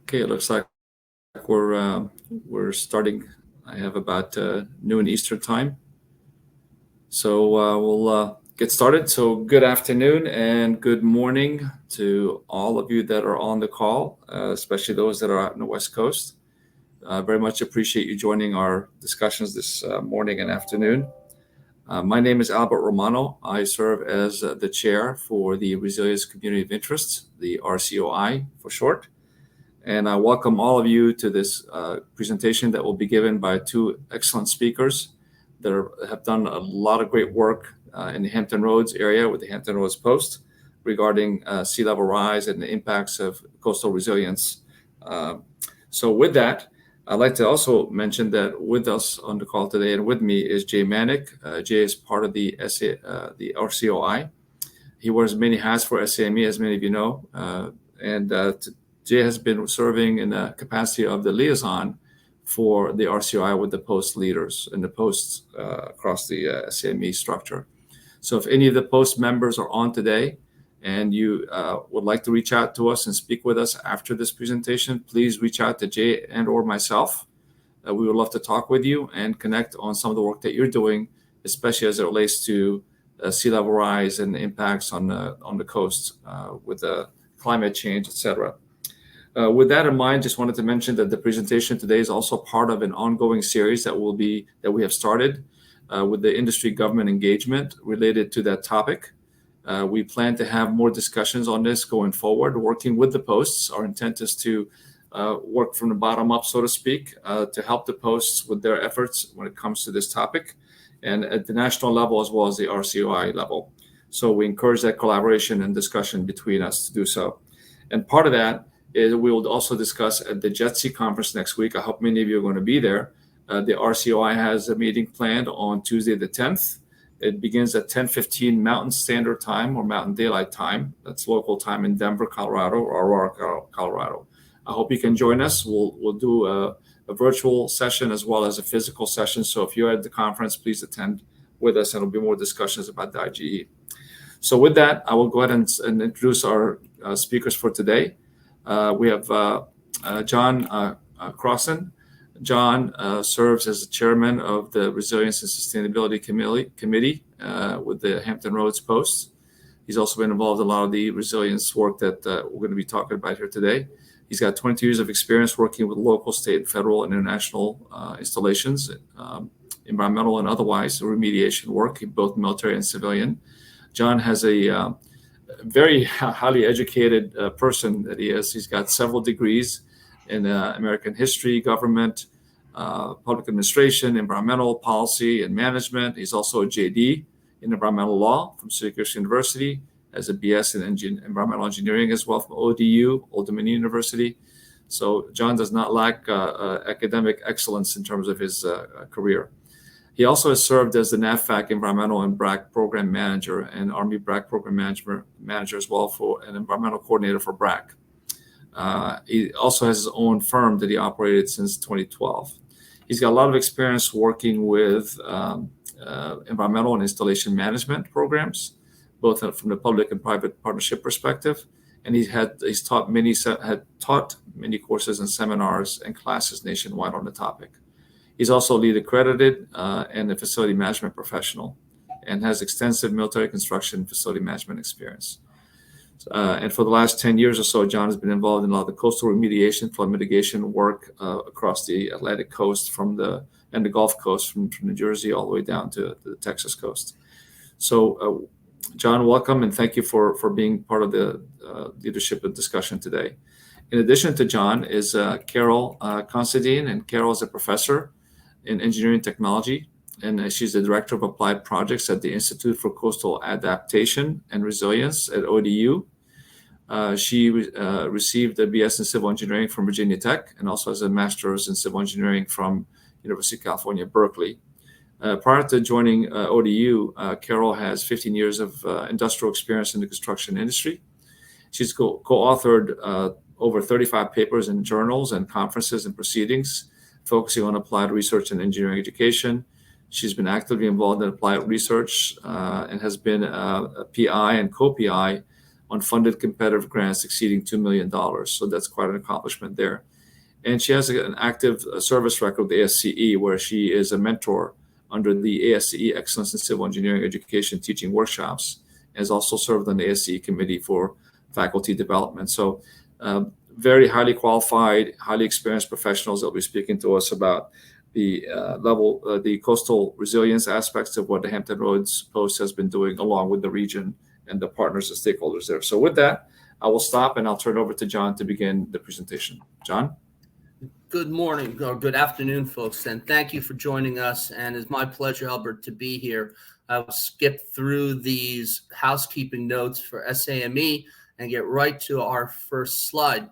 Okay, it looks like we're starting. I have about noon Eastern time, so we'll get started. So good afternoon and good morning to all of you that are on the call, especially those that are out on the West Coast. Very much appreciate you joining our discussions this morning and afternoon. My name is Albert Romano. I serve as the chair for the Resilience Community of Interest, the RCOI for short. And I welcome all of you to this presentation that will be given by two excellent speakers that have done a lot of great work in the Hampton Roads area with the Hampton Roads Post regarding sea level rise and the impacts of coastal resilience. So with that, I'd like to also mention that with us on the call today and with me is Jay Manick. Jay is part of the RCOI. He wears many hats for SAME, as many of you know, and Jay has been serving in the capacity of the liaison for the RCOI with the post leaders and the posts across the SAME structure. So if any of the post members are on today and you would like to reach out to us and speak with us after this presentation, please reach out to Jay and or myself. We would love to talk with you and connect on some of the work that you're doing, especially as it relates to sea level rise and the impacts on the coast with the climate change, etc. With that in mind, just wanted to mention that the presentation today is also part of an ongoing series that we have started with the industry government engagement related to that topic. We plan to have more discussions on this going forward, working with the posts. Our intent is to work from the bottom up, so to speak, to help the posts with their efforts when it comes to this topic, and at the national level as well as the RCOI level. So we encourage that collaboration and discussion between us to do so. And part of that is we will also discuss at the JETSI conference next week. I hope many of you are going to be there. The RCOI has a meeting planned on Tuesday the 10th. It begins at 10:15 Mountain Standard Time or Mountain Daylight Time. That's local time in Denver, Colorado, or Aurora, Colorado. I hope you can join us. We'll do a virtual session as well as a physical session. So if you're at the conference, please attend with us, and there'll be more discussions about the IGE. So with that, I will go ahead and introduce our speakers for today. We have John Crosson. John serves as the chairman of the Resilience and Sustainability Committee with the Hampton Roads Post. He's also been involved in a lot of the resilience work that we're going to be talking about here today. He's got 22 years of experience working with local, state, federal, and international installations, environmental and otherwise remediation work, both military and civilian. John has a very highly educated person that he is. He's got several degrees in American history, government, public administration, environmental policy, and management. He's also a JD in environmental law from Syracuse University, has a BS in environmental engineering as well from ODU, Old Dominion University. So John does not lack academic excellence in terms of his career. He also has served as the NAVFAC Environmental and BRAC Program Manager and Army BRAC Program Manager as well for an environmental coordinator for BRAC. He also has his own firm that he operated since 2012. He's got a lot of experience working with environmental and installation management programs, both from the public and private partnership perspective. And he's taught many courses and seminars and classes nationwide on the topic. He's also LEED accredited and a facility management professional and has extensive military construction facility management experience. And for the last 10 years or so, John has been involved in a lot of the coastal remediation, flood mitigation work across the Atlantic coast and the Gulf Coast from New Jersey all the way down to the Texas coast. So, John, welcome, and thank you for being part of the leadership and discussion today. In addition to John is Carol Considine, and Carol is a professor in engineering technology, and she's the director of applied projects at the Institute for Coastal Adaptation and Resilience at ODU. She received a BS in civil engineering from Virginia Tech and also has a master's in civil engineering from University of California, Berkeley. Prior to joining ODU, Carol has 15 years of industrial experience in the construction industry. She's co-authored over 35 papers in journals and conferences and proceedings, focusing on applied research and engineering education. She's been actively involved in applied research and has been a PI and co-PI on funded competitive grants exceeding $2 million. So that's quite an accomplishment there. And she has an active service record with the ASCE, where she is a mentor under the ASCE Excellence in Civil Engineering Education Teaching Workshops, and has also served on the ASCE Committee for Faculty Development. So very highly qualified, highly experienced professionals that will be speaking to us about the the coastal resilience aspects of what the Hampton Roads Post has been doing, along with the region and the partners and stakeholders there. So with that, I will stop and I'll turn it over to John to begin the presentation. John? Good morning or good afternoon, folks, and thank you for joining us. And it's my pleasure, Albert, to be here. I'll skip through these housekeeping notes for SAME and get right to our first slide.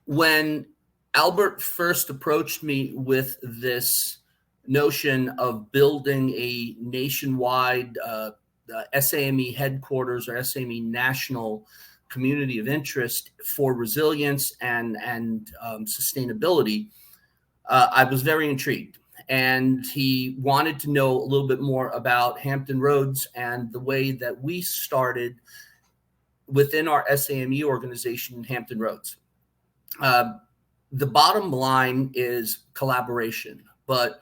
When Albert first approached me with this notion of building a nationwide SAME headquarters or SAME national community of interest for resilience and sustainability, I was very intrigued. And he wanted to know a little bit more about Hampton Roads and the way that we started within our SAME organization in Hampton Roads. The bottom line is collaboration, but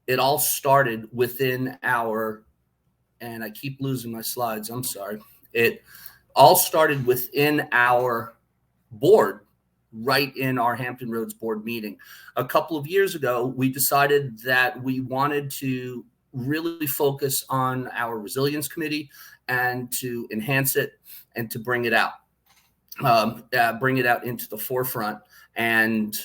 it all started within our, and I keep losing my slides, I'm sorry. It all started within our board, right in our Hampton Roads board meeting. A couple of years ago, we decided that we wanted to really focus on our resilience committee and to enhance it and to bring it out into the forefront and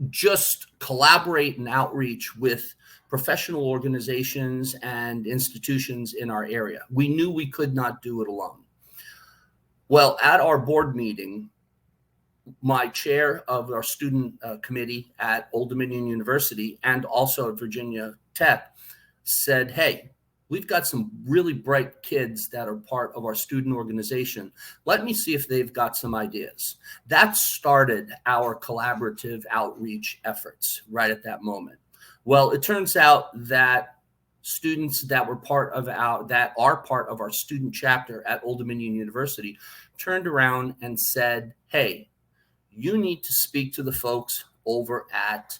just collaborate and outreach with professional organizations and institutions in our area. We knew we could not do it alone. Well, at our board meeting, my chair of our student committee at Old Dominion University and also at Virginia Tech said, hey, we've got some really bright kids that are part of our student organization. Let me see if they've got some ideas. That started our collaborative outreach efforts right at that moment. Well, it turns out that students that are part of our student chapter at Old Dominion University turned around and said, hey, you need to speak to the folks over at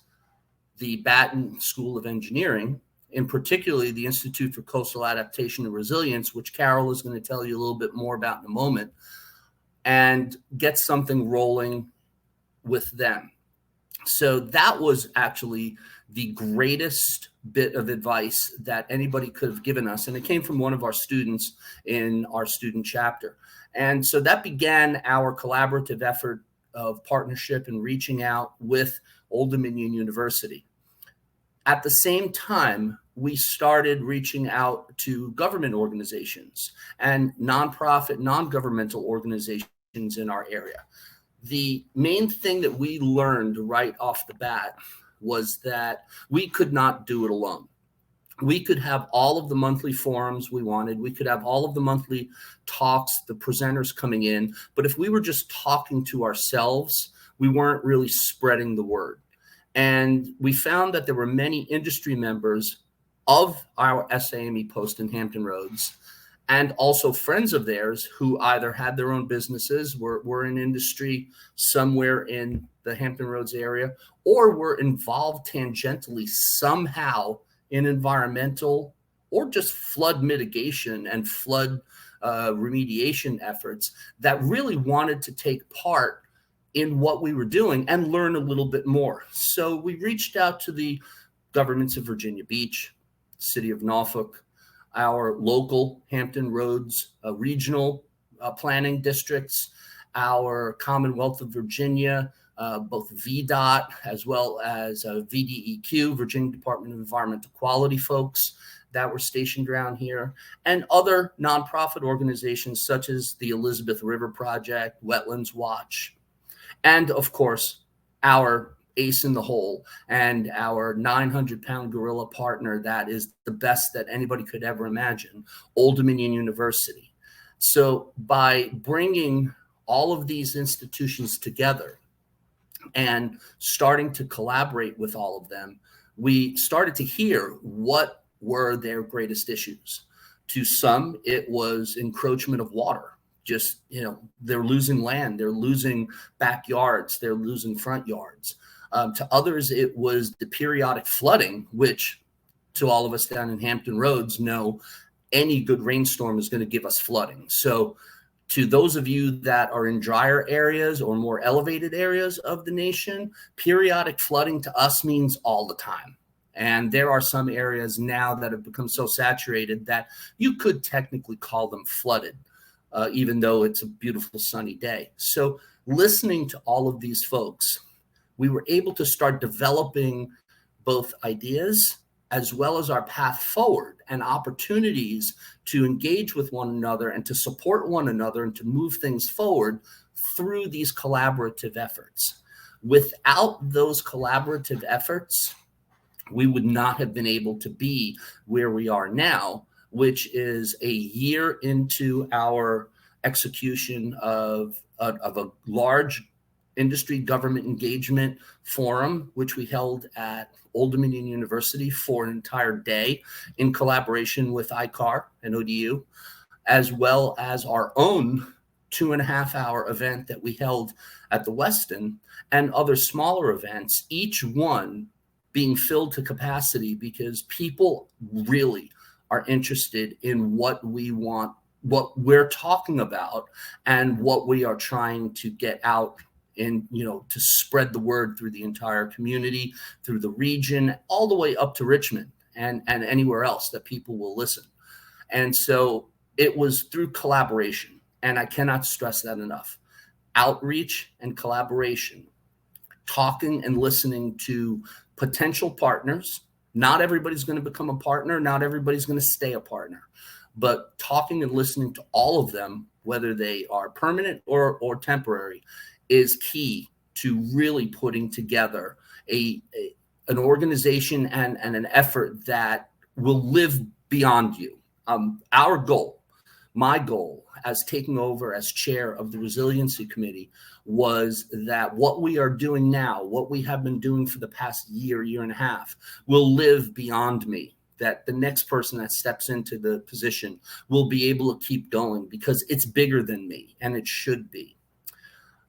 the Batten School of Engineering, in particularly the Institute for Coastal Adaptation and Resilience, which Carol is going to tell you a little bit more about in a moment, and get something rolling with them. So that was actually the greatest bit of advice that anybody could have given us. And it came from one of our students in our student chapter. And so that began our collaborative effort of partnership and reaching out with Old Dominion University. At the same time, we started reaching out to government organizations and nonprofit, non-governmental organizations in our area. The main thing that we learned right off the bat was that we could not do it alone. We could have all of the monthly forums we wanted. We could have all of the monthly talks, the presenters coming in. But if we were just talking to ourselves, we weren't really spreading the word. And we found that there were many industry members of our SAME post in Hampton Roads and also friends of theirs who either had their own businesses, were in industry somewhere in the Hampton Roads area, or were involved tangentially somehow in environmental or just flood mitigation and flood remediation efforts that really wanted to take part in what we were doing and learn a little bit more. So we reached out to the governments of Virginia Beach, City of Norfolk, our local Hampton Roads regional planning districts, our Commonwealth of Virginia, both VDOT as well as VDEQ, Virginia Department of Environmental Quality folks that were stationed around here, and other nonprofit organizations such as the Elizabeth River Project, Wetlands Watch, and of course, our ace in the hole and our 900-pound gorilla partner that is the best that anybody could ever imagine, Old Dominion University. So by bringing all of these institutions together and starting to collaborate with all of them, we started to hear what were their greatest issues. To some, it was encroachment of water. Just, they're losing land, they're losing backyards, they're losing front yards. To others, it was the periodic flooding, which to all of us down in Hampton Roads know any good rainstorm is going to give us flooding. So to those of you that are in drier areas or more elevated areas of the nation, periodic flooding to us means all the time. And there are some areas now that have become so saturated that you could technically call them flooded, even though it's a beautiful sunny day. So listening to all of these folks, we were able to start developing both ideas as well as our path forward and opportunities to engage with one another and to support one another and to move things forward through these collaborative efforts. Without those collaborative efforts, we would not have been able to be where we are now, which is a year into our execution of a large industry government engagement forum, which we held at Old Dominion University for an entire day in collaboration with ICAR and ODU, as well as our own 2.5-hour event that we held at the Westin and other smaller events, each one being filled to capacity because people really are interested in what we want, what we're talking about, and what we are trying to get out in, to spread the word through the entire community, through the region, all the way up to Richmond and anywhere else that people will listen. And so it was through collaboration, and I cannot stress that enough. Outreach and collaboration, talking and listening to potential partners. Not everybody's going to become a partner. Not everybody's going to stay a partner. But talking and listening to all of them, whether they are permanent or temporary, is key to really putting together an organization and an effort that will live beyond you. Our goal, my goal as taking over as chair of the Resiliency Committee, was that what we are doing now, what we have been doing for the past year and a half, will live beyond me. That the next person that steps into the position will be able to keep going because it's bigger than me, and it should be.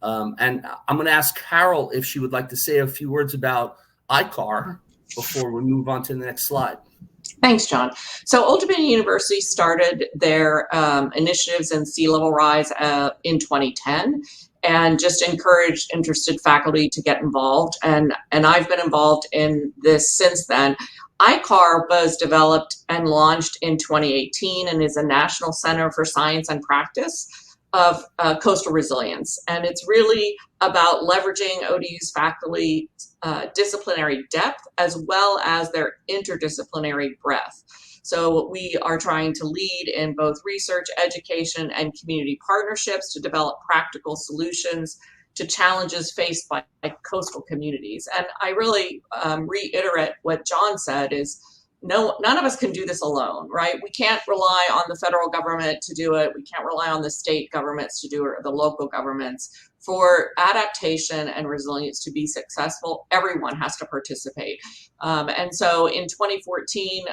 And I'm going to ask Carol if she would like to say a few words about ICAR before we move on to the next slide. Thanks, John. So Old Dominion University started their initiatives in sea level rise in 2010 and just encouraged interested faculty to get involved. And I've been involved in this since then. ICAR was developed and launched in 2018 and is a National Center for Science and Practice of coastal resilience. And it's really about leveraging ODU's faculty disciplinary depth as well as their interdisciplinary breadth. So we are trying to lead in both research, education, and community partnerships to develop practical solutions to challenges faced by coastal communities. And I really reiterate what John said is, none of us can do this alone, right? We can't rely on the federal government to do it. We can't rely on the state governments to do it, or the local governments. For adaptation and resilience to be successful, everyone has to participate. And so in 2014,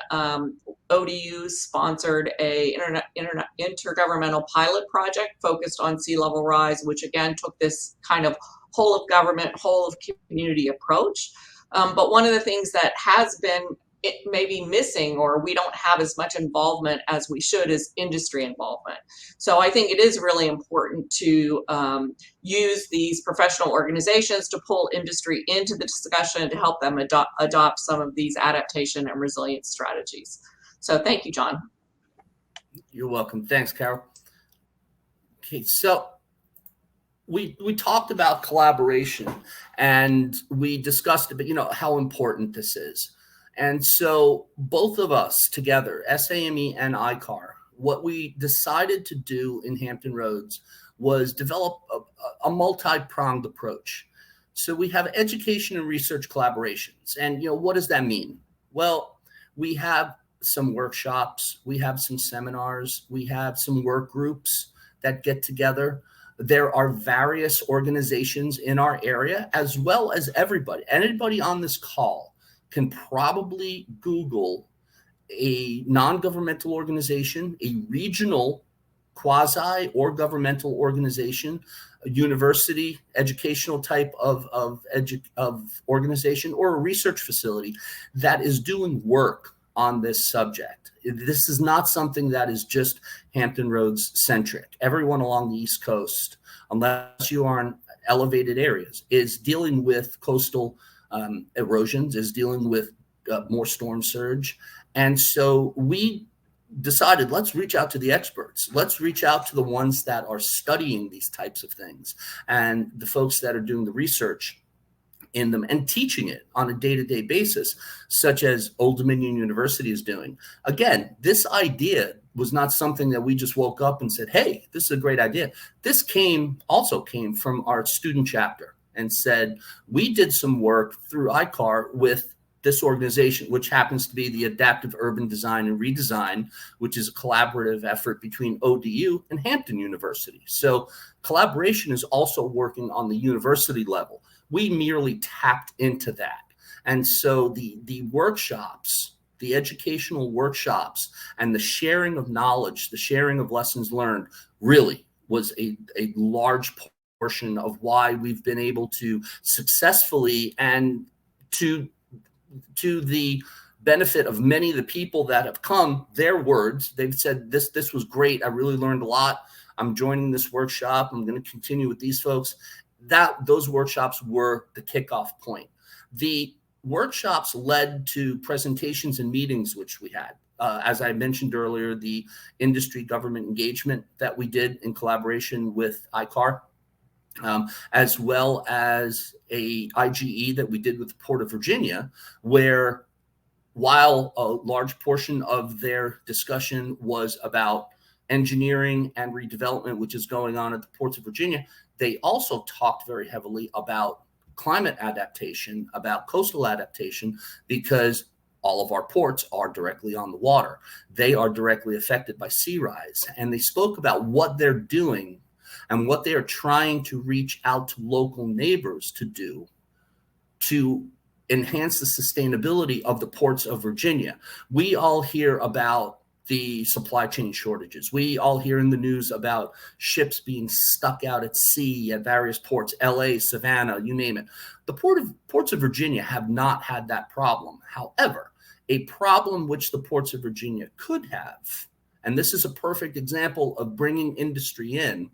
ODU sponsored a intergovernmental pilot project focused on sea level rise, which again took this kind of whole of government, whole of community approach. But one of the things that has been maybe missing, or we don't have as much involvement as we should, is industry involvement. So I think it is really important to use these professional organizations to pull industry into the discussion to help them adopt some of these adaptation and resilience strategies. So thank you, John. You're welcome. Thanks, Carol. Okay, so we talked about collaboration and we discussed but how important this is. And so both of us together, SAME and ICAR, what we decided to do in Hampton Roads was develop a multi-pronged approach. So we have education and research collaborations. And what does that mean? Well, we have some workshops, we have some seminars, we have some work groups that get together. There are various organizations in our area, as well as anybody on this call can probably Google a non-governmental organization, a regional quasi or governmental organization, a university, educational type of organization, or a research facility that is doing work on this subject. This is not something that is just Hampton Roads centric. Everyone along the East Coast, unless you are in elevated areas, is dealing with coastal erosions, is dealing with more storm surge. And so we decided, let's reach out to the experts. Let's reach out to the ones that are studying these types of things and the folks that are doing the research in them and teaching it on a day-to-day basis, such as Old Dominion University is doing. Again, this idea was not something that we just woke up and said, hey, this is a great idea. This also came from our student chapter and said, we did some work through ICAR with this organization, which happens to be the Adaptive Urban Design and Redesign, which is a collaborative effort between ODU and Hampton University. So collaboration is also working on the university level. We merely tapped into that. And so the workshops, the educational workshops, and the sharing of knowledge, the sharing of lessons learned really was a large portion of why we've been able to successfully, and to the benefit of many of the people that have come, their words, they've said, this was great. I really learned a lot. I'm joining this workshop. I'm going to continue with these folks. Those workshops were the kickoff point. The workshops led to presentations and meetings, which we had. As I mentioned earlier, the industry government engagement that we did in collaboration with ICAR, as well as a IGE that we did with the Port of Virginia, where while a large portion of their discussion was about engineering and redevelopment, which is going on at the ports of Virginia, they also talked very heavily about climate adaptation, about coastal adaptation, because all of our ports are directly on the water. They are directly affected by sea rise. And they spoke about what they're doing and what they are trying to reach out to local neighbors to do to enhance the sustainability of the ports of Virginia. We all hear about the supply chain shortages. We all hear in the news about ships being stuck out at sea at various ports, LA, Savannah, you name it. The ports of Virginia have not had that problem. However, a problem which the ports of Virginia could have, and this is a perfect example of bringing industry in,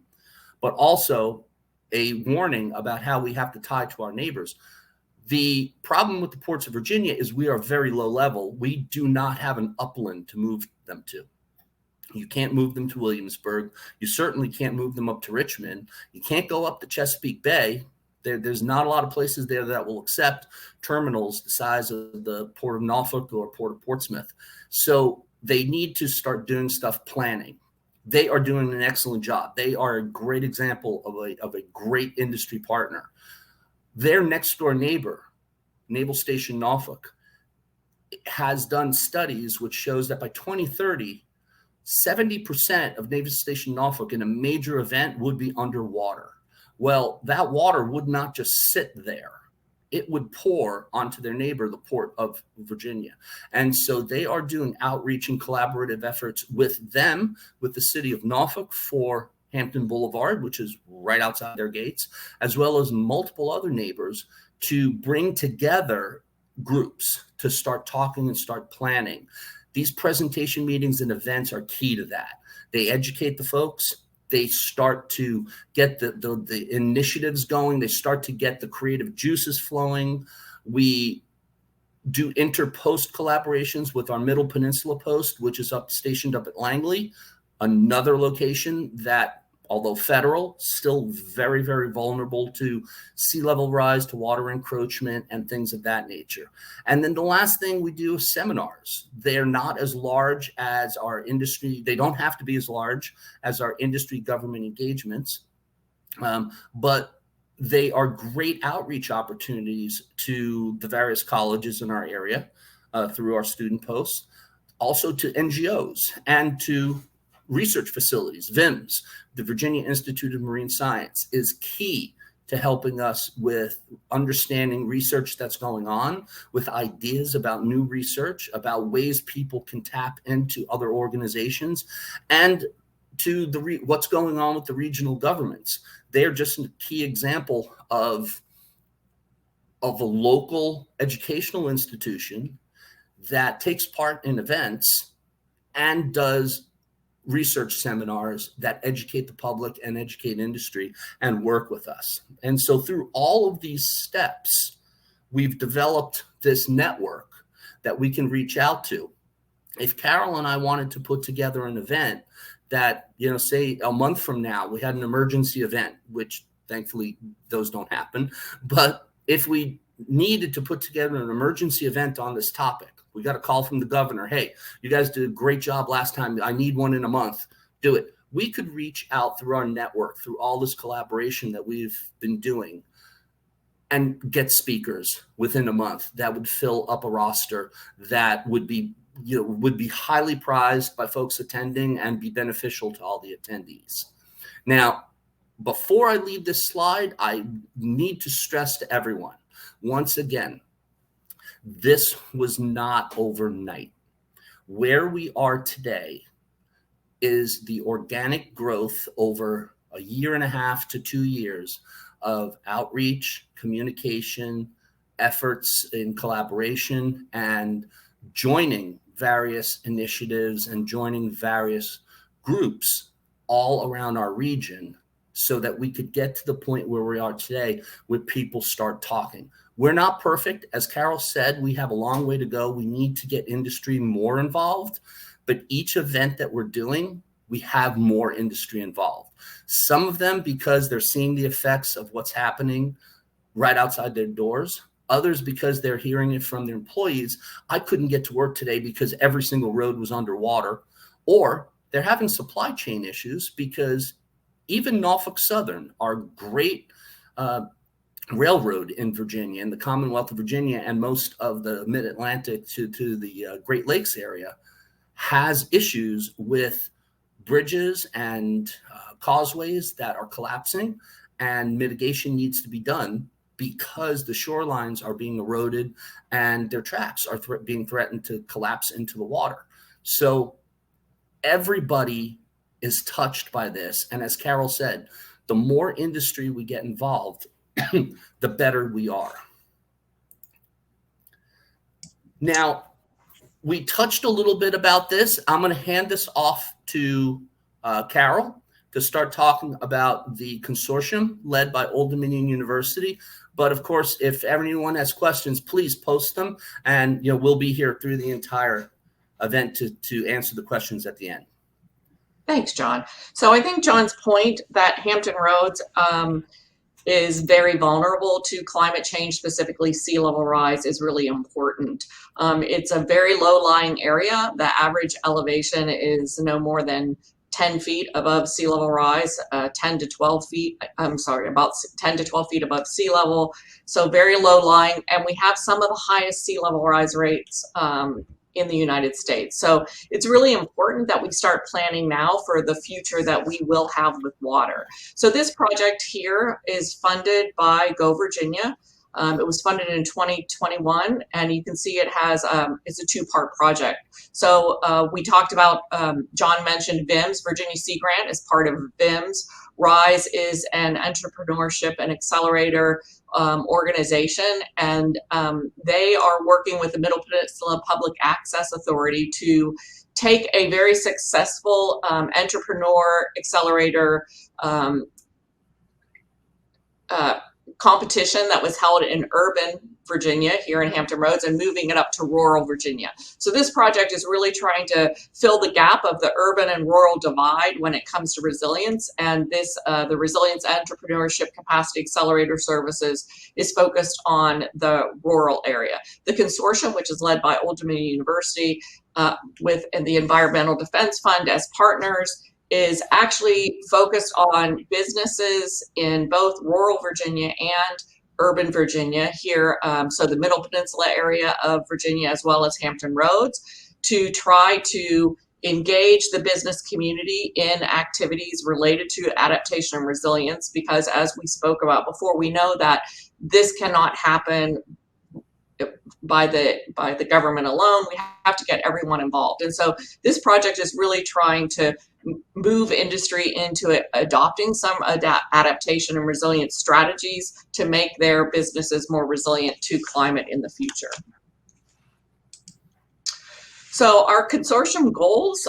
but also a warning about how we have to tie to our neighbors. The problem with the ports of Virginia is we are very low level. We do not have an upland to move them to. You can't move them to Williamsburg. You certainly can't move them up to Richmond. You can't go up to Chesapeake Bay. There's not a lot of places there that will accept terminals the size of the Port of Norfolk or Port of Portsmouth. So they need to start doing stuff planning. They are doing an excellent job. They are a great example of a great industry partner. Their next door neighbor, Naval Station Norfolk, has done studies which shows that by 2030, 70% of Naval Station Norfolk in a major event would be underwater. Well, that water would not just sit there. It would pour onto their neighbor, the Port of Virginia. And so they are doing outreach and collaborative efforts with them, with the city of Norfolk for Hampton Boulevard, which is right outside their gates, as well as multiple other neighbors, to bring together groups to start talking and start planning. These presentation meetings and events are key to that. They educate the folks. They start to get the initiatives going. They start to get the creative juices flowing. We do inter-post collaborations with our Middle Peninsula Post, which is stationed up at Langley, another location that, although federal, still very, very vulnerable to sea level rise, to water encroachment, and things of that nature. And then the last thing we do is seminars. They're not as large as our industry. They don't have to be as large as our industry government engagements, but they are great outreach opportunities to the various colleges in our area through our student posts, also to NGOs and to research facilities. VIMS, the Virginia Institute of Marine Science, is key to helping us with understanding research that's going on, with ideas about new research, about ways people can tap into other organizations, and to what's going on with the regional governments. They're just a key example of a local educational institution that takes part in events and does research seminars that educate the public and educate industry and work with us. And so through all of these steps, we've developed this network that we can reach out to. If Carol and I wanted to put together an event that, say a month from now, we had an emergency event, which thankfully those don't happen. But if we needed to put together an emergency event on this topic, we got a call from the governor. Hey, you guys did a great job last time. I need one in a month. Do it. We could reach out through our network, through all this collaboration that we've been doing, and get speakers within a month that would fill up a roster that would be highly prized by folks attending and be beneficial to all the attendees. Now, before I leave this slide, I need to stress to everyone, once again, this was not overnight. Where we are today is the organic growth over a year and a half to 2 years of outreach, communication, efforts in collaboration, and joining various initiatives and joining various groups all around our region so that we could get to the point where we are today where people start talking. We're not perfect. As Carol said, we have a long way to go. We need to get industry more involved, but each event that we're doing, we have more industry involved. Some of them because they're seeing the effects of what's happening right outside their doors. Others because they're hearing it from their employees. I couldn't get to work today because every single road was underwater. Or they're having supply chain issues because even Norfolk Southern, our great railroad in Virginia, in the Commonwealth of Virginia, and most of the mid-Atlantic to the Great Lakes area, has issues with bridges and causeways that are collapsing, and mitigation needs to be done because the shorelines are being eroded and their tracks are being threatened to collapse into the water. So everybody is touched by this. And as Carol said, the more industry we get involved, the better we are. Now, we touched a little bit about this. I'm going to hand this off to Carol to start talking about the consortium led by Old Dominion University. But of course, if anyone has questions, please post them, and we'll be here through the entire event to answer the questions at the end. Thanks, John. So I think John's point that Hampton Roads is very vulnerable to climate change, specifically sea level rise, is really important. It's a very low-lying area. The average elevation is no more than 10 feet above sea level rise, 10 to 12 feet, about 10 to 12 feet above sea level. So very low lying, and we have some of the highest sea level rise rates in the United States. So it's really important that we start planning now for the future that we will have with water. So this project here is funded by Go Virginia. It was funded in 2021, and you can see it has, it's a two-part project. So we talked about, John mentioned VIMS, Virginia Sea Grant is part of VIMS. RISE is an entrepreneurship and accelerator organization, and they are working with the Middle Peninsula Public Access Authority to take a very successful entrepreneur accelerator competition that was held in urban Virginia here in Hampton Roads and moving it up to rural Virginia. So this project is really trying to fill the gap of the urban and rural divide when it comes to resilience. And this, the Resilience Entrepreneurship Capacity Accelerator Services, is focused on the rural area. The consortium, which is led by Old Dominion University with the Environmental Defense Fund as partners, is actually focused on businesses in both rural Virginia and urban Virginia here, so the Middle Peninsula area of Virginia as well as Hampton Roads, to try to engage the business community in activities related to adaptation and resilience, because as we spoke about before, we know that this cannot happen by the government alone. We have to get everyone involved. And so this project is really trying to move industry into adopting some adaptation and resilience strategies to make their businesses more resilient to climate in the future. So our consortium goals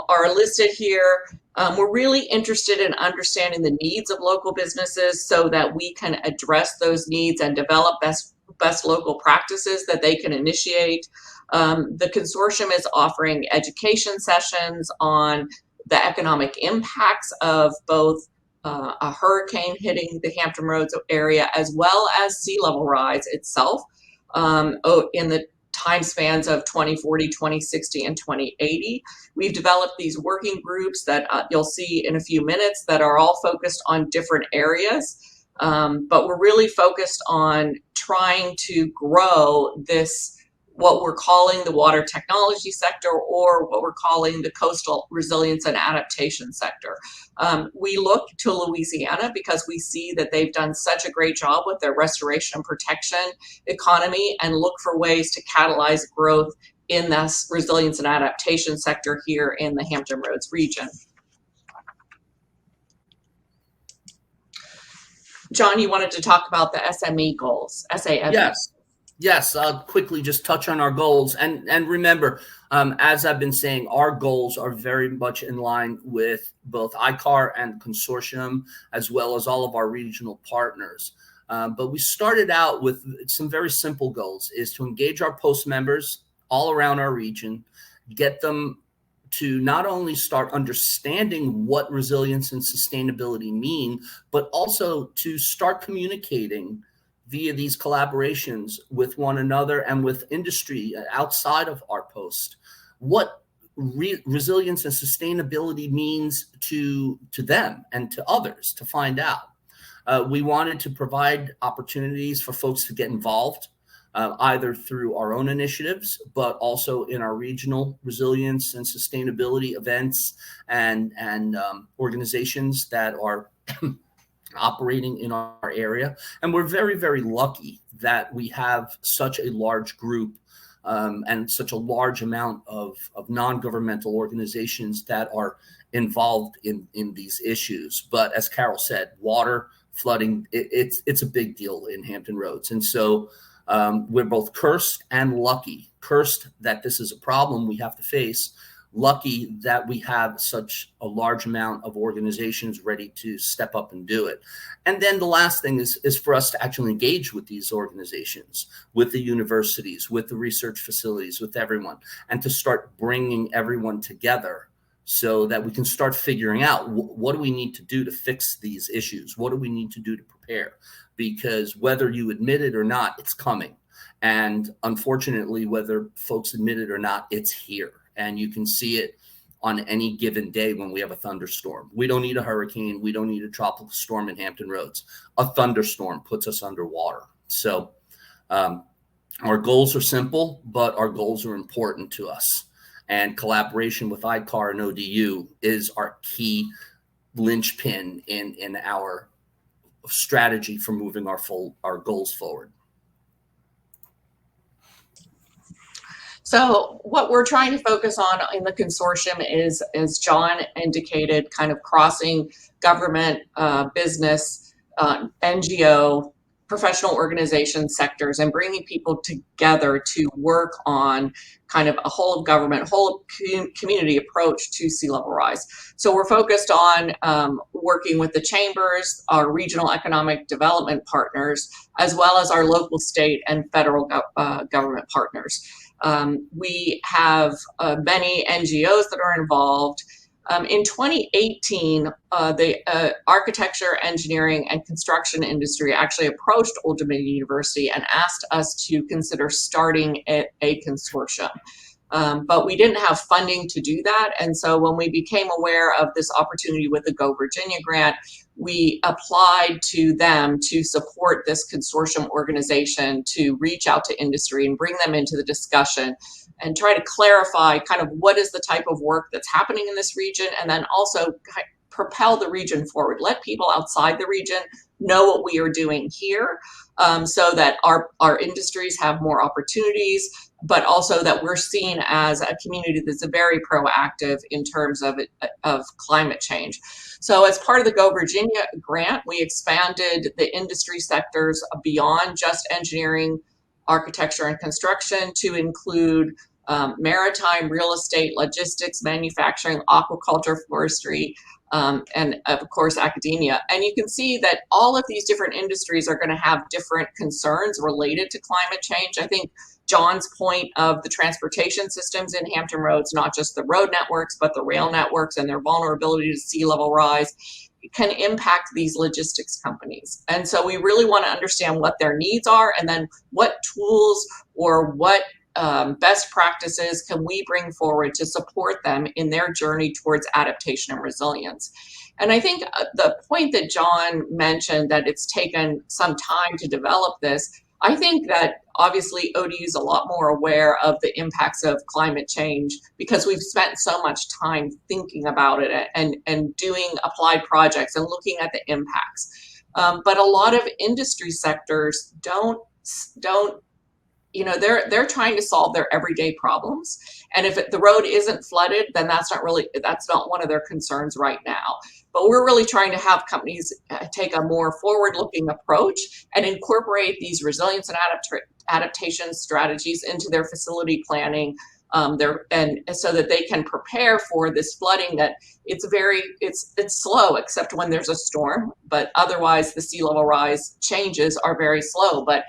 are listed here. We're really interested in understanding the needs of local businesses so that we can address those needs and develop best local practices that they can initiate. The consortium is offering education sessions on the economic impacts of both a hurricane hitting the Hampton Roads area as well as sea level rise itself in the time spans of 2040, 2060, and 2080. We've developed these working groups that you'll see in a few minutes that are all focused on different areas. But we're really focused on trying to grow this, what we're calling the water technology sector, or what we're calling the coastal resilience and adaptation sector. We look to Louisiana because we see that they've done such a great job with their restoration and protection economy, and look for ways to catalyze growth in this resilience and adaptation sector here in the Hampton Roads region. John, you wanted to talk about the SME goals, SAFE. Yes, I'll quickly just touch on our goals. And remember, as I've been saying, our goals are very much in line with both ICAR and consortium, as well as all of our regional partners. But we started out with some very simple goals, is to engage our post members all around our region, get them to not only start understanding what resilience and sustainability mean, but also to start communicating via these collaborations with one another and with industry outside of our post, what resilience and sustainability means to them and to others to find out. We wanted to provide opportunities for folks to get involved, either through our own initiatives, but also in our regional resilience and sustainability events and organizations that are operating in our area. And we're very, very lucky that we have such a large group and such a large amount of non-governmental organizations that are involved in these issues. But as Carol said, water, flooding, it's a big deal in Hampton Roads. And so we're both cursed and lucky. Cursed that this is a problem we have to face. Lucky that we have such a large amount of organizations ready to step up and do it. And then the last thing is for us to actually engage with these organizations, with the universities, with the research facilities, with everyone, and to start bringing everyone together so that we can start figuring out what do we need to do to fix these issues? What do we need to do to prepare? Because whether you admit it or not, it's coming. And unfortunately, whether folks admit it or not, it's here. And you can see it on any given day when we have a thunderstorm. We don't need a hurricane. We don't need a tropical storm in Hampton Roads. A thunderstorm puts us underwater. So our goals are simple, but our goals are important to us. And collaboration with ICAR and ODU is our key linchpin in our strategy for moving our goals forward. So what we're trying to focus on in the consortium is, as John indicated, kind of crossing government, business, NGO, professional organization sectors, and bringing people together to work on kind of a whole of government, whole of community approach to sea level rise. So we're focused on working with the chambers, our regional economic development partners, as well as our local, state, and federal government partners. We have many NGOs that are involved. In 2018, the architecture, engineering, and construction industry actually approached Old Dominion University and asked us to consider starting a consortium. But we didn't have funding to do that. And so when we became aware of this opportunity with the Go Virginia grant, we applied to them to support this consortium organization to reach out to industry and bring them into the discussion and try to clarify kind of what is the type of work that's happening in this region, and then also propel the region forward. Let people outside the region know what we are doing here, so that our industries have more opportunities, but also that we're seen as a community that's very proactive in terms of climate change. So as part of the Go Virginia grant, we expanded the industry sectors beyond just engineering, architecture, and construction to include maritime, real estate, logistics, manufacturing, aquaculture, forestry, and of course academia. And you can see that all of these different industries are going to have different concerns related to climate change. I think John's point of the transportation systems in Hampton Roads, not just the road networks, but the rail networks and their vulnerability to sea level rise, can impact these logistics companies. And so we really want to understand what their needs are, and then what tools or what best practices can we bring forward to support them in their journey towards adaptation and resilience. And I think the point that John mentioned, that it's taken some time to develop this, I think that obviously ODU is a lot more aware of the impacts of climate change because we've spent so much time thinking about it and doing applied projects and looking at the impacts. But a lot of industry sectors don't, you know, they're trying to solve their everyday problems. And if the road isn't flooded, then that's not one of their concerns right now. But we're really trying to have companies take a more forward-looking approach and incorporate these resilience and adaptation strategies into their facility planning, and so that they can prepare for this flooding. That it's slow, except when there's a storm, but otherwise the sea level rise changes are very slow. But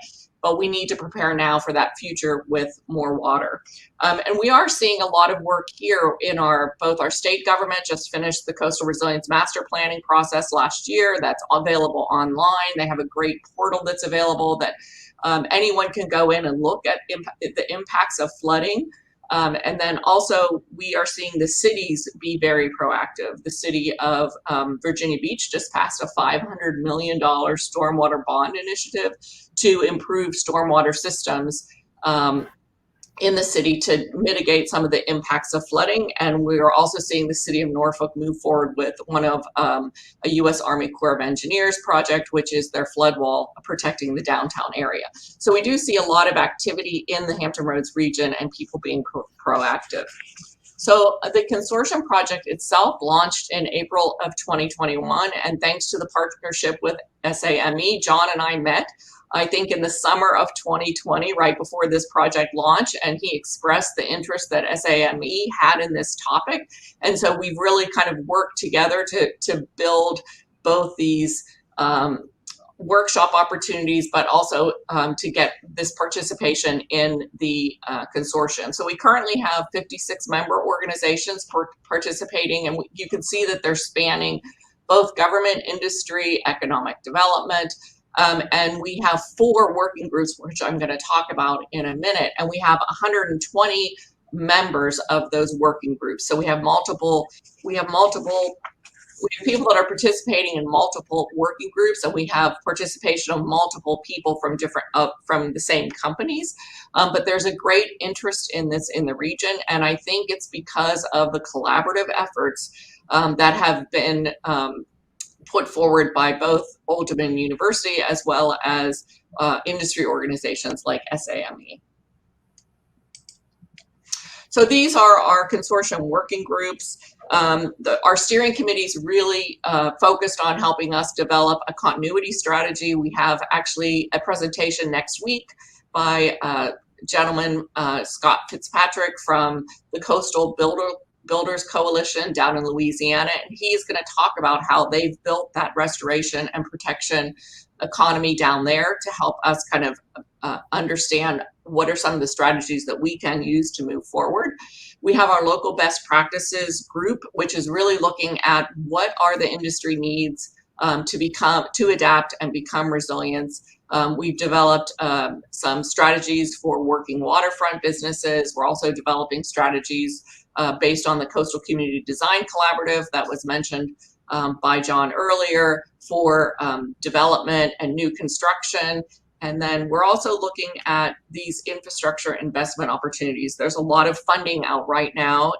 we need to prepare now for that future with more water. And we are seeing a lot of work here in both our state government just finished the Coastal Resilience Master Planning process last year. That's available online. They have a great portal that's available that anyone can go in and look at the impacts of flooding. And then also we are seeing the cities be very proactive. The city of Virginia Beach just passed a $500 million stormwater bond initiative to improve stormwater systems in the city to mitigate some of the impacts of flooding. And we are also seeing the city of Norfolk move forward with one of a U.S. Army Corps of Engineers project, which is their flood wall protecting the downtown area. So we do see a lot of activity in the Hampton Roads region and people being proactive. So the consortium project itself launched in April of 2021, and thanks to the partnership with SAME, John and I met, I think, in the summer of 2020, right before this project launched, and he expressed the interest that SAME had in this topic. And so we've really kind of worked together to build both these workshop opportunities, but also to get this participation in the consortium. So we currently have 56 member organizations participating, and you can see that they're spanning both government, industry, economic development, and we have 4 working groups, which I'm going to talk about in a minute, and we have 120 members of those working groups. So we have people that are participating in multiple working groups, and we have participation of multiple people from from the same companies. But there's a great interest in this in the region, and I think it's because of the collaborative efforts that have been put forward by both Old Dominion University as well as industry organizations like SAME. So these are our consortium working groups. Our steering committee is really focused on helping us develop a continuity strategy. We have actually a presentation next week by gentleman, Scott Fitzpatrick from the Coastal Builders Coalition down in Louisiana, and he's going to talk about how they've built that restoration and protection economy down there to help us kind of understand what are some of the strategies that we can use to move forward. We have our local best practices group, which is really looking at what are the industry needs to adapt and become resilient. We've developed some strategies for working waterfront businesses. We're also developing strategies based on the Coastal Community Design Collaborative that was mentioned by John earlier for development and new construction. And then we're also looking at these infrastructure investment opportunities. There's a lot of funding out right now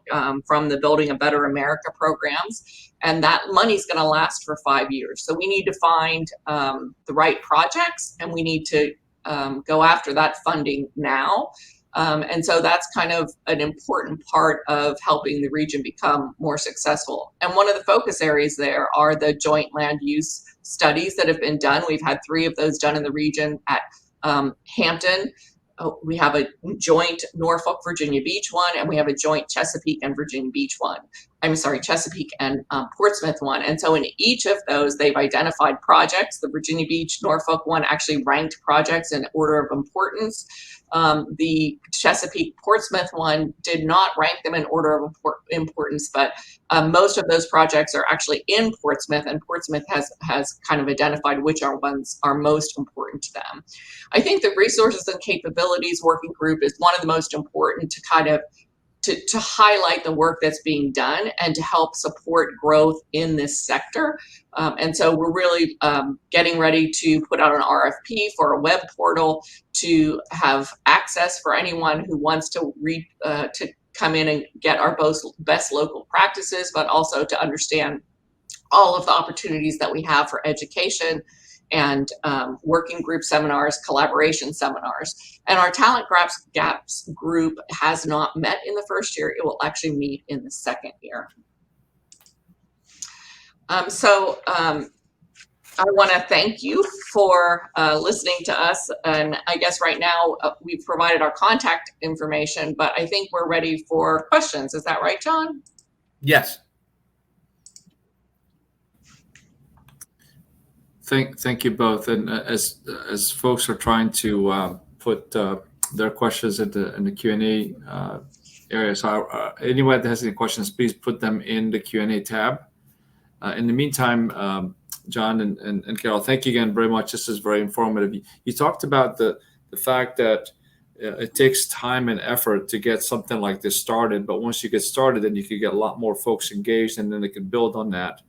from the Building a Better America programs, and that money's going to last for 5 years. So we need to find the right projects, and we need to go after that funding now. And so that's kind of an important part of helping the region become more successful. And one of the focus areas there are the joint land use studies that have been done. We've had 3 of those done in the region at Hampton. We have a joint Norfolk, Virginia Beach one, and we have a joint Chesapeake and Virginia Beach one. I'm sorry, Chesapeake and Portsmouth one. And so in each of those, they've identified projects. The Virginia Beach, Norfolk one actually ranked projects in order of importance. The Chesapeake Portsmouth one did not rank them in order of importance, but most of those projects are actually in Portsmouth, and Portsmouth has kind of identified which ones are most important to them. I think the resources and capabilities working group is one of the most important to kind of to highlight the work that's being done and to help support growth in this sector. And so we're really getting ready to put out an RFP for a web portal to have access for anyone who wants to come in and get our best local practices, but also to understand all of the opportunities that we have for education and working group seminars, collaboration seminars. And our Talent Gaps group has not met in the first year. It will actually meet in the second year. I want to thank you for listening to us. And I guess right now we've provided our contact information, but I think we're ready for questions. Is that right, John? Yes. Thank you both. And as folks are trying to put their questions in the Q&A area, so anyone that has any questions, please put them in the Q&A tab. In the meantime, John and Carol, thank you again very much. This is very informative. You talked about the fact that it takes time and effort to get something like this started, but once you get started, then you can get a lot more folks engaged, and then they can build on that.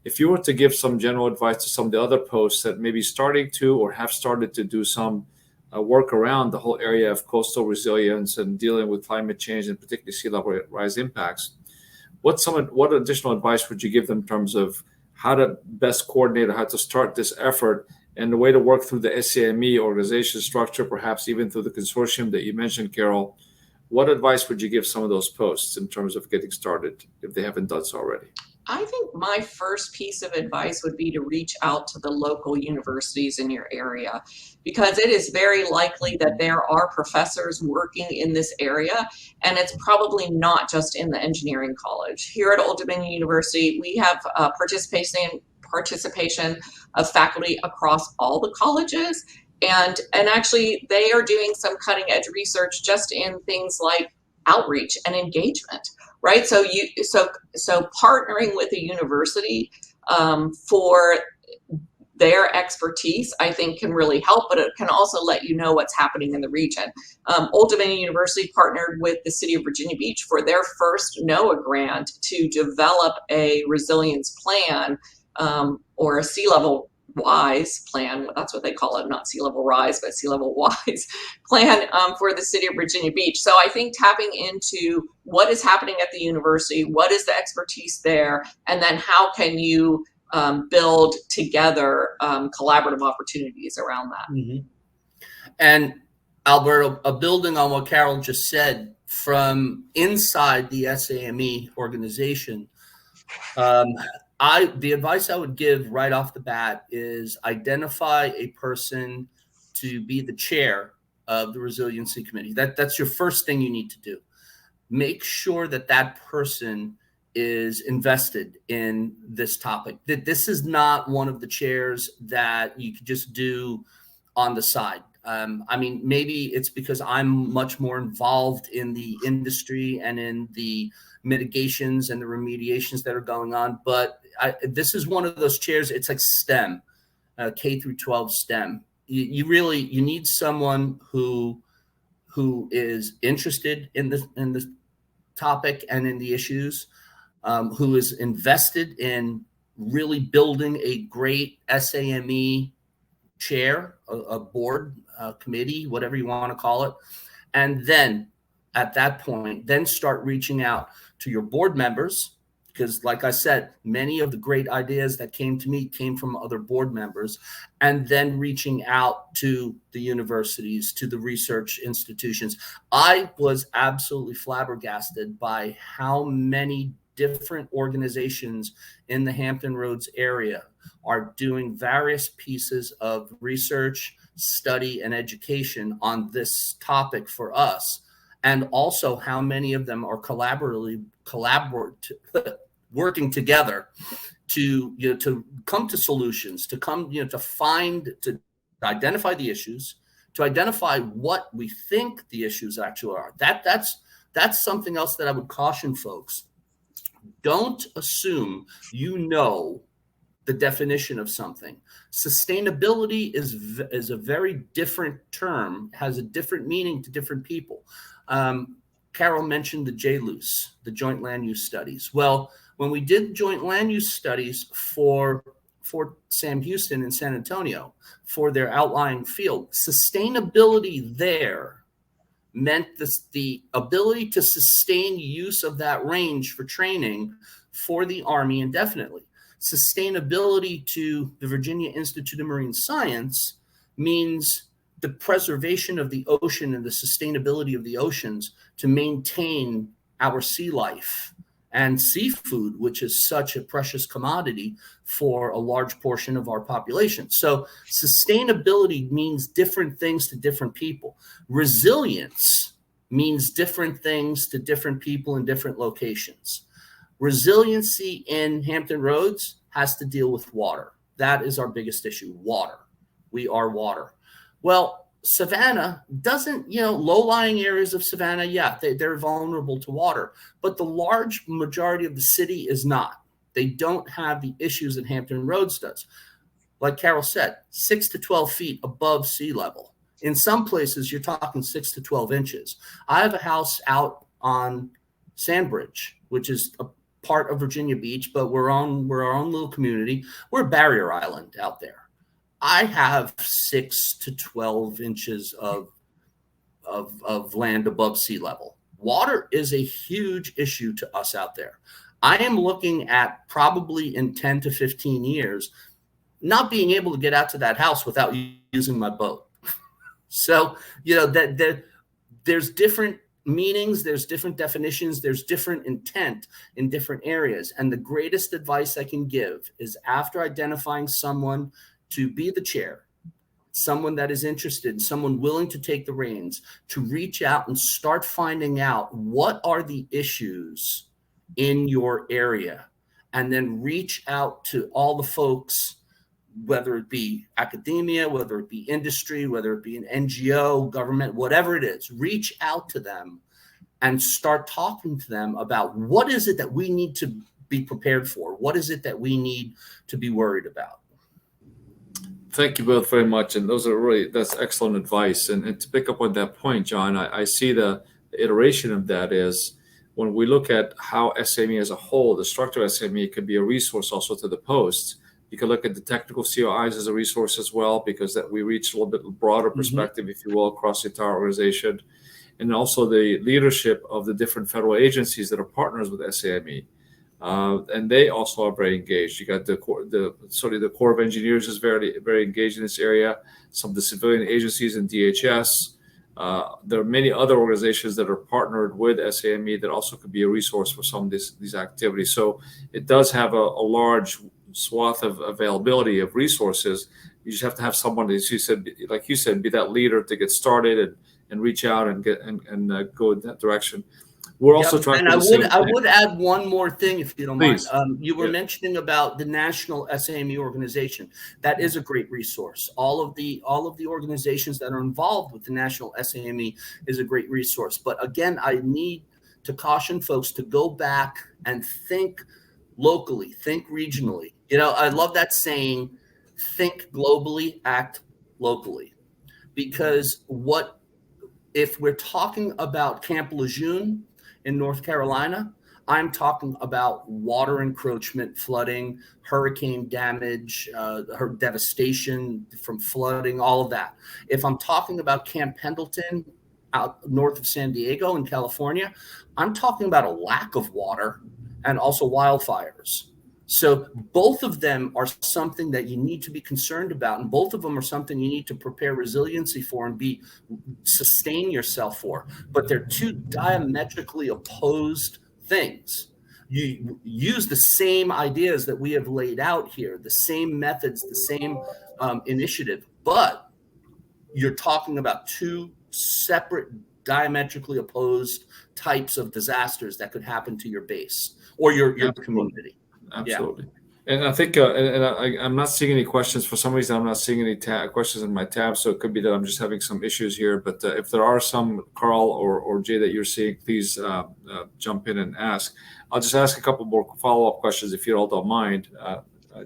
If you were to give some general advice to some of the other posts that may be starting to or have started to do some work around the whole area of coastal resilience and dealing with climate change and particularly sea level rise impacts, what additional advice would you give them in terms of how to best coordinate or how to start this effort and the way to work through the SAME organization structure, perhaps even through the consortium that you mentioned, Carol? What advice would you give some of those posts in terms of getting started if they haven't done so already? I think my first piece of advice would be to reach out to the local universities in your area, because it is very likely that there are professors working in this area, and it's probably not just in the engineering college. Here at Old Dominion University, we have participation of faculty across all the colleges, and actually they are doing some cutting edge research just in things like outreach and engagement. Right, so partnering with a university for their expertise, I think, can really help, but it can also let you know what's happening in the region. Old Dominion University partnered with the City of Virginia Beach for their first NOAA grant to develop a resilience plan or a sea level WISE plan. That's what they call it, not sea level rise, but sea level WISE plan for the City of Virginia Beach. So I think tapping into what is happening at the university, what is the expertise there, and then how can you build together collaborative opportunities around that. Mm-hmm. And Alberto, building on what Carol just said, from inside the SAME organization, the advice I would give right off the bat is identify a person to be the chair of the resiliency committee. That's your first thing you need to do. Make sure that that person is invested in this topic. That this is not one of the chairs that you could just do on the side. I mean, maybe it's because I'm much more involved in the industry and in the mitigations and the remediations that are going on, but this is one of those chairs. It's like STEM, K through 12 STEM. You need someone who is interested in this topic and in the issues, who is invested in really building a great SAME chair, a board, committee, whatever you want to call it. And then at that point, then start reaching out to your board members, because like I said, many of the great ideas that came to me came from other board members, and then reaching out to the universities, to the research institutions. I was absolutely flabbergasted by how many different organizations in the Hampton Roads area are doing various pieces of research, study, and education on this topic for us. And also how many of them are working together to, to come to solutions, to come, to identify the issues, to identify what we think the issues actually are. That's something else that I would caution folks. Don't assume the definition of something. Sustainability is a very different term, has a different meaning to different people. Carol mentioned the JLUS, the Joint Land Use Studies. Well, when we did joint land use studies for Sam Houston in San Antonio for their outlying field, sustainability there meant the ability to sustain use of that range for training for the Army indefinitely. Sustainability to the Virginia Institute of Marine Science means the preservation of the ocean and the sustainability of the oceans to maintain our sea life and seafood, which is such a precious commodity for a large portion of our population. So sustainability means different things to different people. Resilience means different things to different people in different locations. Resiliency in Hampton Roads has to deal with water. That is our biggest issue, water. We are water. Well, Savannah doesn't, low-lying areas of Savannah, yeah, they're vulnerable to water, but the large majority of the city is not. They don't have the issues that Hampton Roads does. Like Carol said, 6 to 12 feet above sea level. In some places, you're talking 6 to 12 inches. I have a house out on Sandbridge, which is a part of Virginia Beach, but we're our own little community. We're a barrier island out there. I have 6 to 12 inches of land above sea level. Water is a huge issue to us out there. I am looking at probably in 10 to 15 years, not being able to get out to that house without using my boat. So, there's different meanings, there's different definitions, there's different intent in different areas. And the greatest advice I can give is, after identifying someone to be the chair, someone that is interested, someone willing to take the reins, to reach out and start finding out what are the issues in your area, and then reach out to all the folks, whether it be academia, whether it be industry, whether it be an NGO, government, whatever it is, reach out to them and start talking to them about what is it that we need to be prepared for? What is it that we need to be worried about? Thank you both very much. And that's excellent advice. And to pick up on that point, John, I see the iteration of that is when we look at how SME as a whole, the structure of SME could be a resource also to the post. You can look at the technical COIs as a resource as well, because that we reach a little bit broader perspective, if you will, across the entire organization. And also the leadership of the different federal agencies that are partners with SAME. And they also are very engaged. You got the Corps of Engineers is very, very engaged in this area. Some of the civilian agencies and DHS. There are many other organizations that are partnered with SAME that also could be a resource for some of these activities. So it does have a large swath of availability of resources. You just have to have someone, as you said, like you said, be that leader to get started and reach out and go in that direction. We're also trying. And I would add one more thing, if you don't Please. mind. You were mentioning about the National SAME organization. That is a great resource. All of the organizations that are involved with the National SAME is a great resource. But again, I need to caution folks to go back and think locally, think regionally. I love that saying, think globally, act locally. Because if we're talking about Camp Lejeune in North Carolina, I'm talking about water encroachment, flooding, hurricane damage, devastation from flooding, all of that. If I'm talking about Camp Pendleton out north of San Diego in California, I'm talking about a lack of water and also wildfires. So both of them are something that you need to be concerned about, and both of them are something you need to prepare resiliency for and sustain yourself for. But they're two diametrically opposed things. You use the same ideas that we have laid out here, the same methods, the same initiative, but you're talking about two separate, diametrically opposed types of disasters that could happen to your base or your community. Absolutely. Yeah. And I think, I'm not seeing any questions. For some reason, I'm not seeing any questions in my tab. So it could be that I'm just having some issues here. But if there are some, Carl or Jay, that you're seeing, please jump in and ask. I'll just ask a couple more follow-up questions if you all don't mind,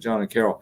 John and Carol.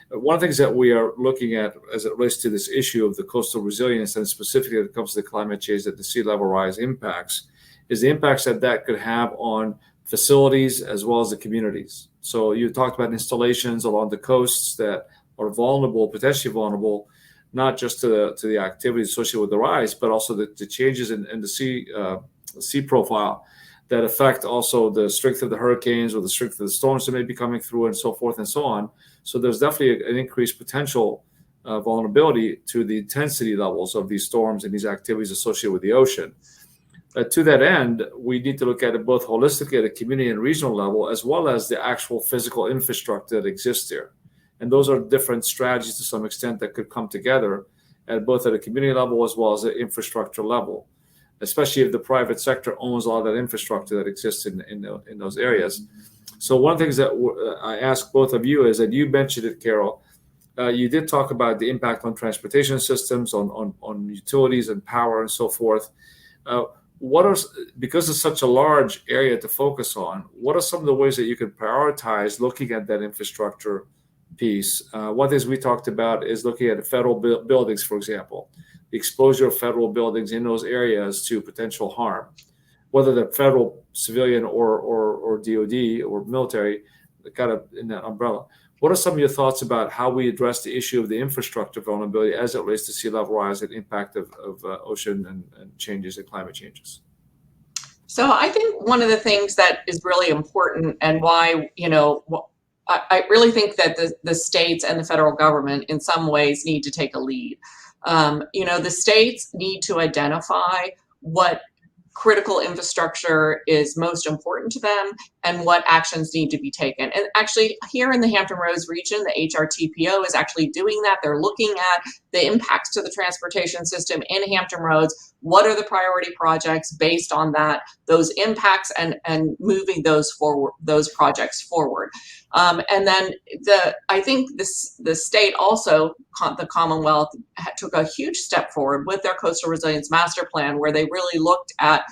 One of the things that we are looking at as it relates to this issue of the coastal resilience, and specifically when it comes to the climate change that the sea level rise impacts, is the impacts that could have on facilities as well as the communities. So you talked about installations along the coasts that are vulnerable, potentially vulnerable, not just to the activities associated with the rise, but also the changes in the sea profile that affect also the strength of the hurricanes or the strength of the storms that may be coming through, and so forth and so on. So there's definitely an increased potential vulnerability to the intensity levels of these storms and these activities associated with the ocean. To that end, we need to look at it both holistically at a community and regional level, as well as the actual physical infrastructure that exists there. And those are different strategies to some extent that could come together at both at a community level as well as an infrastructure level, especially if the private sector owns all that infrastructure that exists in those areas. So one of the things that I ask both of you is that you mentioned it, Carol. You did talk about the impact on transportation systems, on utilities and power and so forth. Because it's such a large area to focus on, what are some of the ways that you can prioritize looking at that infrastructure piece? One thing we talked about is looking at federal buildings, for example, the exposure of federal buildings in those areas to potential harm, whether they're federal, civilian, or DOD or military, kind of in that umbrella. What are some of your thoughts about how we address the issue of the infrastructure vulnerability as it relates to sea level rise and impact of ocean and changes and climate changes? So I think one of the things that is really important, and why, I really think that the states and the federal government in some ways need to take a lead. The states need to identify what critical infrastructure is most important to them and what actions need to be taken. And actually, here in the Hampton Roads region, the HRTPO is actually doing that. They're looking at the impacts to the transportation system in Hampton Roads. What are the priority projects based on those impacts, and moving those projects forward. And then I think the state also, the Commonwealth, took a huge step forward with their Coastal Resilience Master Plan, where they really looked at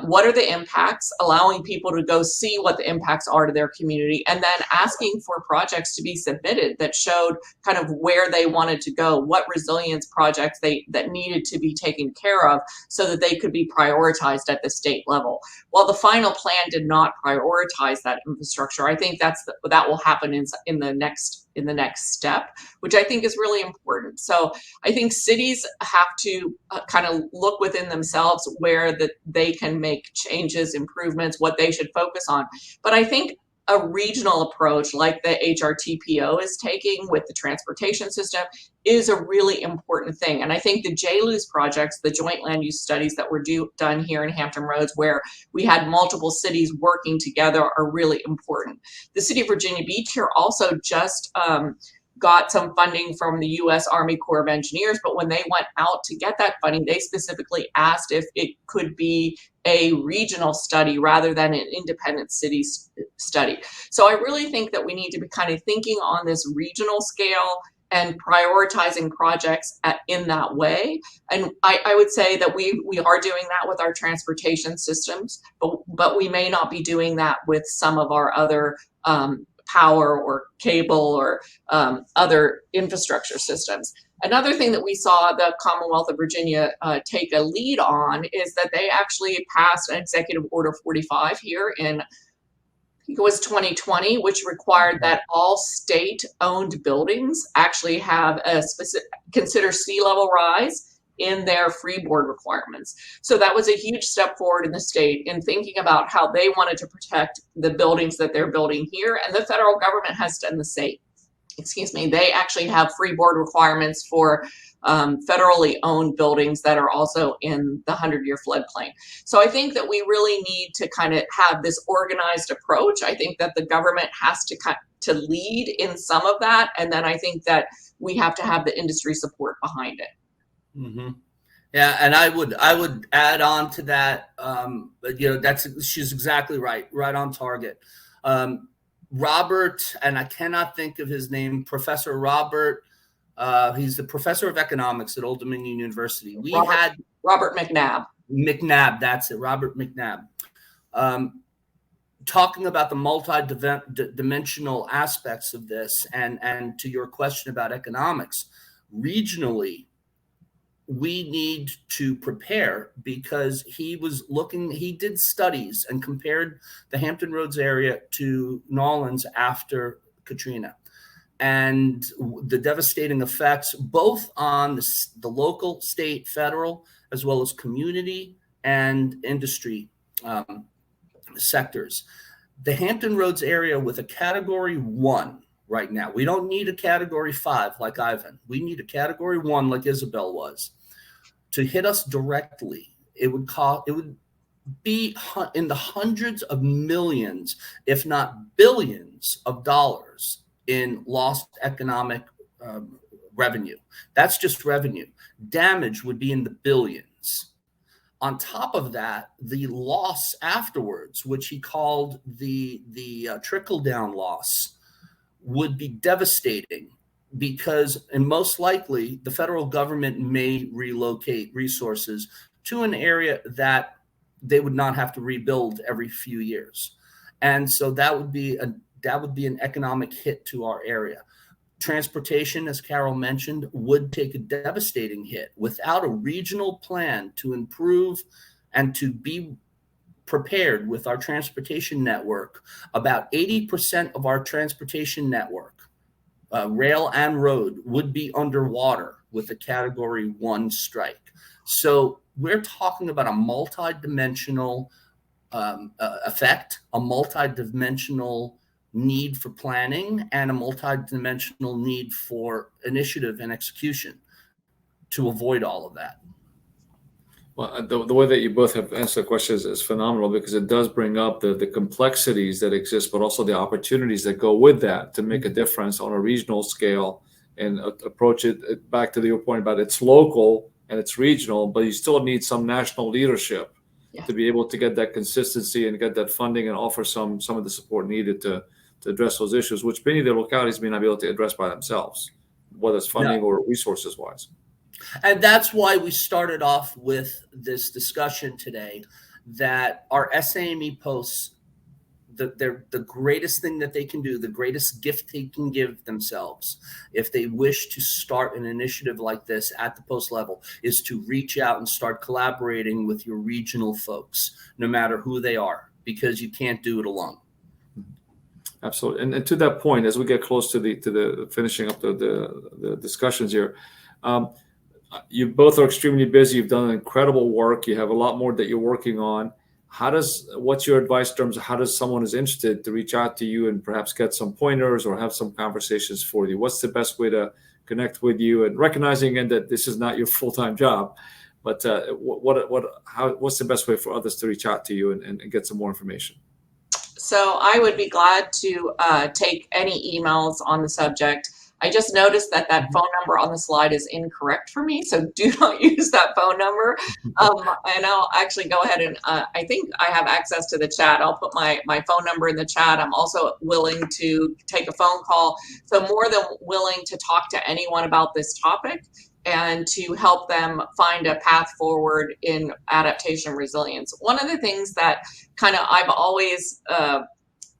what are the impacts, allowing people to go see what the impacts are to their community, and then asking for projects to be submitted that showed kind of where they wanted to go, what resilience projects that needed to be taken care of so that they could be prioritized at the state level. While the final plan did not prioritize that infrastructure, I think that will happen in the next step, which I think is really important. So I think cities have to kind of look within themselves where they can make changes, improvements, what they should focus on. But I think a regional approach like the HRTPO is taking with the transportation system is a really important thing. And I think the JLUS projects, the joint land use studies that were done here in Hampton Roads, where we had multiple cities working together, are really important. The City of Virginia Beach here also just got some funding from the U.S. Army Corps of Engineers, but when they went out to get that funding, they specifically asked if it could be a regional study rather than an independent city study. So I really think that we need to be kind of thinking on this regional scale and prioritizing projects in that way. And I would say that we are doing that with our transportation systems, but we may not be doing that with some of our other power or cable or other infrastructure systems. Another thing that we saw the Commonwealth of Virginia take a lead on is that they actually passed an Executive Order 45 here in, I think it was 2020, which required that all state-owned buildings actually have a specific, consider sea level rise in their freeboard requirements. So that was a huge step forward in the state in thinking about how they wanted to protect the buildings that they're building here, and the federal government has done the same. Excuse me, they actually have freeboard requirements for federally owned buildings that are also in the 100-year floodplain. So I think that we really need to kind of have this organized approach. I think that the government has to lead in some of that, and then I think that we have to have the industry support behind it. Mm-hmm. Yeah, and I would add on to that. She's exactly right on target. Robert, and I cannot think of his name, Professor Robert. He's the professor of economics at Old Dominion University. Robert McNabb. McNabb, that's it, Robert McNabb. Talking about the multi-dimensional aspects of this, and to your question about economics, regionally, we need to prepare, because he did studies and compared the Hampton Roads area to New Orleans after Katrina, and the devastating effects both on the local, state, federal, as well as community and industry sectors. The Hampton Roads area with a Category 1 right now. We don't need a Category 5 like Ivan. We need a Category 1 like Isabel was. To hit us directly, it would be in the hundreds of millions, if not billions of dollars in lost economic revenue. That's just revenue. Damage would be in the billions. On top of that, the loss afterwards, which he called the trickle-down loss, would be devastating, because, and most likely, the federal government may relocate resources to an area that they would not have to rebuild every few years. And so that would be an economic hit to our area. Transportation, as Carol mentioned, would take a devastating hit. Without a regional plan to improve and to be prepared with our transportation network, about 80% of our transportation network, rail and road, would be underwater with a Category 1 strike. So we're talking about a multi-dimensional effect, a multi-dimensional need for planning, and a multi-dimensional need for initiative and execution to avoid all of that. Well, the way that you both have answered the question is phenomenal, because it does bring up the complexities that exist, but also the opportunities that go with that to make a difference on a regional scale and approach it back to your point about it's local and it's regional, but you still need some national leadership to be able to get that consistency and get that funding and offer some of the support needed to address those issues, which many of the localities may not be able to address by themselves, whether it's funding or resources wise. And that's why we started off with this discussion today, that our SAME posts, the greatest thing that they can do, the greatest gift they can give themselves, if they wish to start an initiative like this at the post level, is to reach out and start collaborating with your regional folks, no matter who they are, because you can't do it alone. Absolutely. And to that point, as we get close to the finishing up the discussions here, you both are extremely busy. You've done incredible work. You have a lot more that you're working on. What's your advice in terms of how does someone who's interested to reach out to you and perhaps get some pointers or have some conversations for you? What's the best way to connect with you, and recognizing again that this is not your full-time job, but what's the best way for others to reach out to you and get some more information? So I would be glad to take any emails on the subject. I just noticed that phone number on the slide is incorrect for me, so do not use that phone number. And I'll actually go ahead and I think I have access to the chat. I'll put my phone number in the chat. I'm also willing to take a phone call. So more than willing to talk to anyone about this topic and to help them find a path forward in adaptation and resilience. One of the things that kind of I've always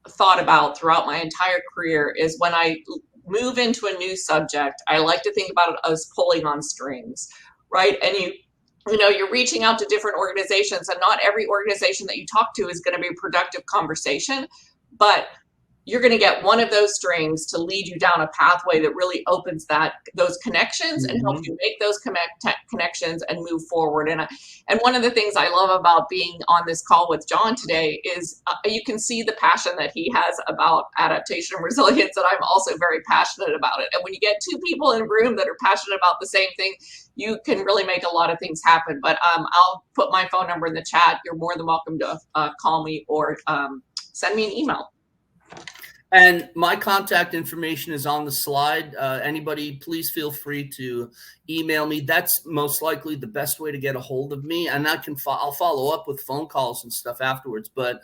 thought about throughout my entire career is when I move into a new subject, I like to think about it as pulling on strings, right? And you know, you're reaching out to different organizations, and not every organization that you talk to is going to be a productive conversation, but you're going to get one of those strings to lead you down a pathway that really opens those connections and helps you make those connections and move forward. And one of the things I love about being on this call with John today is you can see the passion that he has about adaptation and resilience, and I'm also very passionate about it. And when you get two people in a room that are passionate about the same thing, you can really make a lot of things happen. But I'll put my phone number in the chat. You're more than welcome to call me or send me an email. And my contact information is on the slide. Anybody, please feel free to email me. That's most likely the best way to get a hold of me. And I'll follow up with phone calls and stuff afterwards. But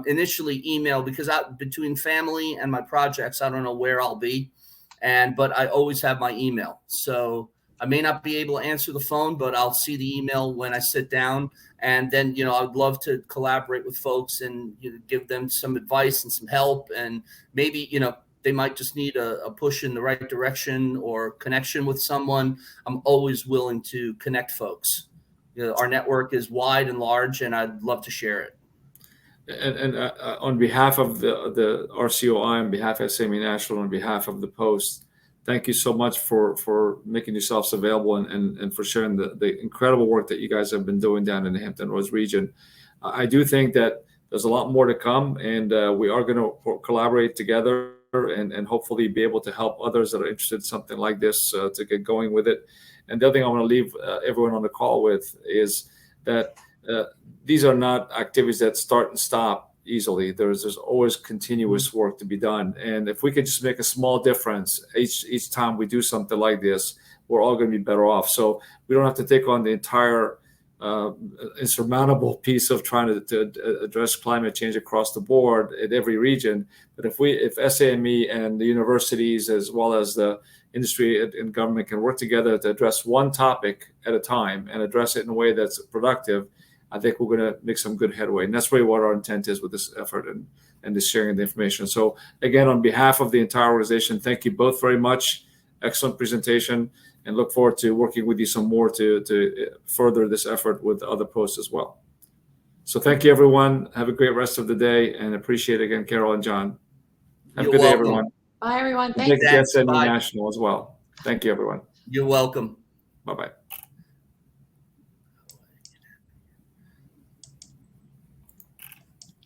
initially email, because between family and my projects, I don't know where I'll be. But I always have my email. So I may not be able to answer the phone, but I'll see the email when I sit down. And then, you know, I'd love to collaborate with folks and, you know, give them some advice and some help. And maybe, you know, they might just need a push in the right direction or connection with someone. I'm always willing to connect folks. You know, our network is wide and large, and I'd love to share it. And on behalf of the RCOI, on behalf of SME National, on behalf of the Post, thank you so much for making yourselves available and for sharing the incredible work that you guys have been doing down in the Hampton Roads region. I do think that there's a lot more to come, and we are going to collaborate together and hopefully be able to help others that are interested in something like this to get going with it. And the other thing I want to leave everyone on the call with is that these are not activities that start and stop easily. There's always continuous work to be done, and if we could just make a small difference each time we do something like this, we're all going to be better off. So we don't have to take on the entire insurmountable piece of trying to address climate change across the board in every region. But if SAME and the universities, as well as the industry and government, can work together to address one topic at a time and address it in a way that's productive, I think we're going to make some good headway. And that's really what our intent is with this effort and this sharing of the information. So again, on behalf of the entire organization, thank you both very much. Excellent presentation, and look forward to working with you some more to further this effort with other posts as well. So thank you, everyone. Have a great rest of the day, and appreciate it again, Carol and John. Have a good day, everyone. Bye, everyone. Thank you, Thanks. SME National as well. Thank you, everyone. You're welcome. Bye-bye.